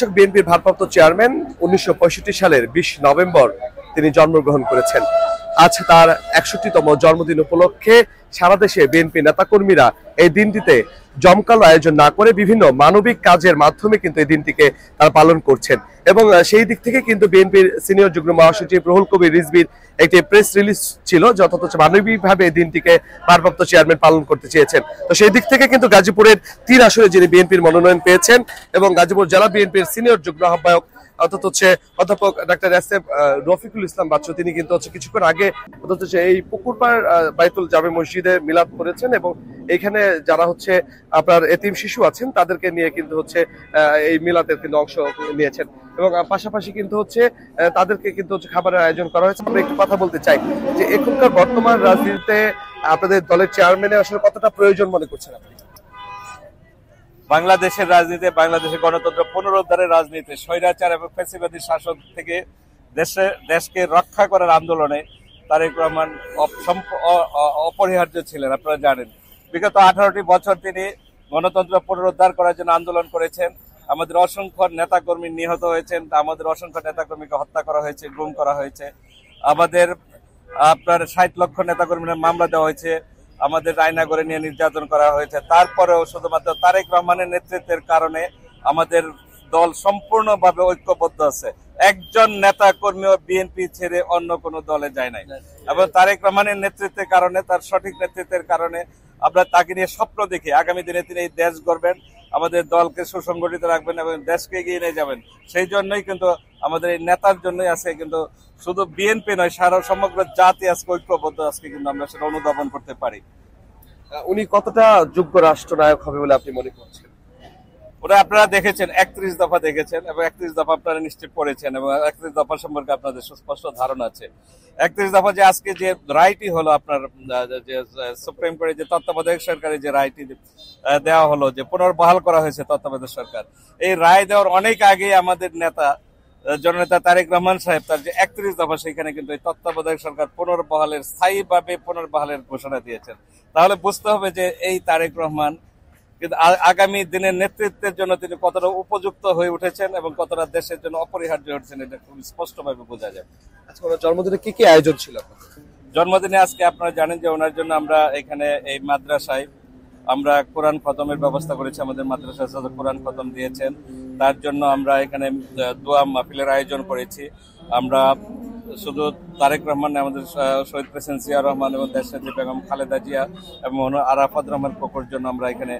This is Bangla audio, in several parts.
দর্শক, বিএনপির ভারপ্রাপ্ত চেয়ারম্যান 1965 সালের 20 নভেম্বর তিনি জন্মগ্রহণ করেছেন। আজ তার 61তম জন্মদিন উপলক্ষে সারা দেশে বিএনপি নেতাকর্মীরা এই দিনটিতে জমকালো আয়োজন না করে বিভিন্ন মানবিক কাজের মাধ্যমে কিন্তু এই দিনটিকে তারা পালন করছেন। এবং সেই দিক থেকে কিন্তু বিএনপির সিনিয়র যুগ্ম মহাসচিব রুহুল কবির রিজভীর একটি প্রেস রিলিজ ছিল, যথাযথ মানবিকভাবে এই দিনটিকে ভারপ্রাপ্ত চেয়ারম্যান পালন করতে চেয়েছেন। তো সেই দিক থেকে কিন্তু গাজীপুরের 3 আসনে যিনি বিএনপির মনোনয়ন পেয়েছেন এবং গাজীপুর জেলা বিএনপির সিনিয়র যুগ্ম আহ্বায়ক অধ্যাপক ডাক্তার এসএফ রফিকুল ইসলাম বাচ্চু, তিনি কিন্তু কিছুক্ষণ আগে এই পুকুরপাড় বাইতুল জামে মসজিদে মিলাদ করেছেন এবং এখানে যারা আপনার এতিম শিশু আছেন তাদেরকে নিয়ে কিন্তু এই মিলাদের কিন্তু অংশ নিয়েছেন এবং পাশাপাশি কিন্তু তাদেরকে কিন্তু খাবারের আয়োজন করা হয়েছে। আমরা একটু কথা বলতে চাই যে এখনকার বর্তমান রাজনীতিতে আপনাদের দলের চেয়ারম্যানের আসলে কতটা প্রয়োজন মনে করছেন আপনি? বাংলাদেশের রাজনীতি, বাংলাদেশের গণতন্ত্র পুনরুদ্ধারের রাজনীতি, স্বৈরাচার এবং ফ্যাসিবাদী শাসন থেকে দেশকে রক্ষা করার আন্দোলনে তারেক রহমান অপরিহার্য ছিলেন। আপনারা জানেন, বিগত 18টি বছর তিনি গণতন্ত্র পুনরুদ্ধার করার জন্য আন্দোলন করেছেন। আমাদের অসংখ্য নেতাকর্মী নিহত হয়েছেন, আমাদের অসংখ্য নেতাকর্মীকে হত্যা করা হয়েছে, গুম করা হয়েছে। আমাদের আপনার 60 লক্ষ নেতাকর্মীর মামলা দেওয়া হয়েছে, আমাদের আয়নাঘরে নিয়ে নির্যাতন করা হয়েছে। তারপরেও শুধুমাত্র তারেক রহমানের নেতৃত্বের কারণে আমাদের দল সম্পূর্ণভাবে ঐক্যবদ্ধ আছে। একজন নেতা কর্মীও বিএনপি ছেড়ে অন্য কোনো দলে যায় নাই এবং তারেক রহমানের নেতৃত্বের কারণে, তার সঠিক নেতৃত্বের কারণে আমরা তাকে নিয়ে স্বপ্ন দেখি আগামী দিনে তিনি এই দেশ গড়বেন, আমাদের দলকে সুসংগঠিত রাখবেন এবং দেশকে এগিয়ে নিয়ে যাবেন। সেই জন্যই কিন্তু আমাদের এই নেতার জন্যই আছে, কিন্তু শুধু বিএনপি নয়, সারা সমগ্র জাতি আজকে ঐক্যবদ্ধ, আজকে কিন্তু আমরা সেটা অনুধাবন করতে পারি। উনি কতটা যোগ্য রাষ্ট্রনায়ক হবে বলে আপনি মনে করছেন? ওরা আপনারা দেখেছেন, 31 দফা দেখেছেন এবং 31 দফা আপনারা নিশ্চয় পড়েছেন এবং 31 দফা সম্পর্কে আপনাদের সুস্পষ্ট ধারণা আছে। 31 দফা যে আজকে যে রায়টি হলো, আপনার যে সুপ্রিম কোর্টে যে তত্ত্বাবধায়ক সরকারের যে রায়টি দেওয়া হলো, যে পুনর্বহাল করা হয়েছে তত্ত্বাবধায়ক সরকার, এই রায় দেওয়ার অনেক আগে আমাদের নেতা জননেতা তারেক রহমান সাহেব তার যে 31 দফা, সেখানে কিন্তু এই তত্ত্বাবধায়ক সরকার পুনর্বহালের, স্থায়ীভাবে পুনর্বহালের ঘোষণা দিয়েছেন। তাহলে বুঝতে হবে যে এই তারেক রহমান কিন্তু আগামী দিনের নেতৃত্বের জন্য তিনি কতটা উপযুক্ত হয়ে উঠেছেন এবং কতটা দেশের জন্য অপরিহার্য হচ্ছেন, এটা খুব স্পষ্টভাবে বোঝা যায়। আচ্ছা, ওনার জন্মদিনে কি কি আয়োজন ছিল? জন্মদিনে আজকে আপনারা জানেন যে ওনার জন্য আমরা এখানে এই মাদ্রাসায় আমরা কোরআন খতমের ব্যবস্থা করেছি। আমাদের মাদ্রাসায় কোরআন খতম দিয়েছেন, তার জন্য আমরা এখানে দোয়া মাহফিলের আয়োজন করেছি। আমরা শুধু তারেক রহমান, আমাদের শহীদ প্রেসিডেন্ট জিয়া রহমান এবং দেশনেত্রী বেগম খালেদা জিয়া এবং আরাফাত রহমান কোকোর জন্য আমরা এখানে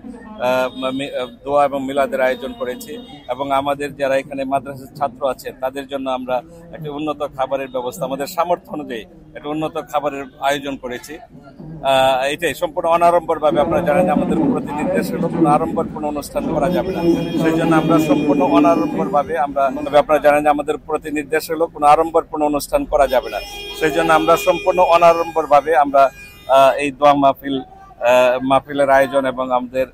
দোয়া এবং মিলাদের আয়োজন করেছি এবং আমাদের যারা এখানে মাদ্রাসার ছাত্র আছেন তাদের জন্য আমরা একটা উন্নত খাবারের ব্যবস্থা, আমাদের সামর্থ্য অনুযায়ী একটা উন্নত খাবারের আয়োজন করেছি। এটাই সম্পূর্ণ অনাড়ম্বরভাবে, আপনারা জানেন আমাদের প্রতি নির্দেশ হলো কোনো আড়ম্বর কোনো অনুষ্ঠান করা যাবে না, সেই জন্য আমরা সম্পূর্ণ অনাড়ম্বরভাবে আপনারা জানেন আমাদের প্রতি নির্দেশ হলো কোনো আড়ম্বর কোনো অনুষ্ঠান করা যাবে না, সেই জন্য আমরা সম্পূর্ণ অনাড়ম্বরভাবে আমরা এই দোয়া মাহফিলের আয়োজন এবং আমাদের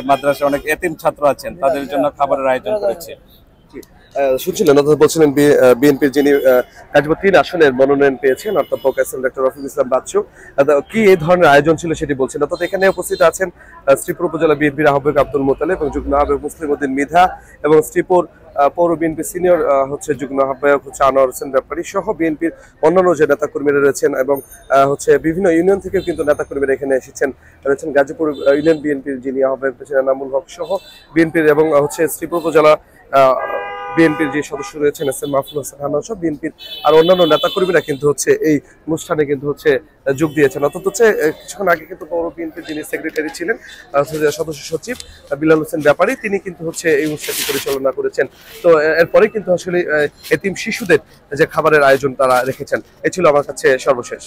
মাদ্রাসায় অনেক এতিম ছাত্র আছেন তাদের জন্য খাবারের আয়োজন করেছি। শুনছিলেন, বলছিলেন বিএনপির যিনি গাজীপুর 3 আসনের মনোনয়ন পেয়েছেন অধ্যাপক এসএম ডক্টর রফিকুল ইসলাম বাচ্চু, কি এই ধরনের আয়োজন ছিল সেটি বলছেন। অর্থাৎ এখানে উপস্থিত আছেন শ্রীপুর উপজেলা বিএনপির আহ্বায়ক আব্দুল মোতালেব এবং যুগ্ম আহ্বায়ক মুসলিম উদ্দিন মৃধা এবং শ্রীপুর পৌর বিএনপি সিনিয়র যুগ্ম আহ্বায়ক আনোয়ার হোসেন ব্যাপারী সহ বিএনপির অন্যান্য যে নেতাকর্মীরা রয়েছেন এবং বিভিন্ন ইউনিয়ন থেকে কিন্তু নেতাকর্মীরা এখানে রয়েছেন। গাজীপুর ইউনিয়ন বিএনপির যিনি আহ্বায়ক রয়েছেন এনামুল হক সহ বিএনপির এবং শ্রীপুর উপজেলা বিএনপির যে সদস্য রয়েছেন এসএম মাহফুজ হাসান হান্নান সহ বিএনপির আর অন্যান্য নেতাকর্মীরা কিন্তু এই অনুষ্ঠানে কিন্তু যোগ দিয়েছেন। অর্থাৎ কিছুক্ষণ আগে কিন্তু পৌর বিএনপির যিনি সেক্রেটারি ছিলেন সদস্য সচিব বিলাল হোসেন ব্যাপারী, তিনি কিন্তু এই অনুষ্ঠানটি পরিচালনা করেছেন। তো এরপরে কিন্তু আসলে এতিম শিশুদের যে খাবারের আয়োজন তারা রেখেছেন। এ ছিল আমার কাছে সর্বশেষ।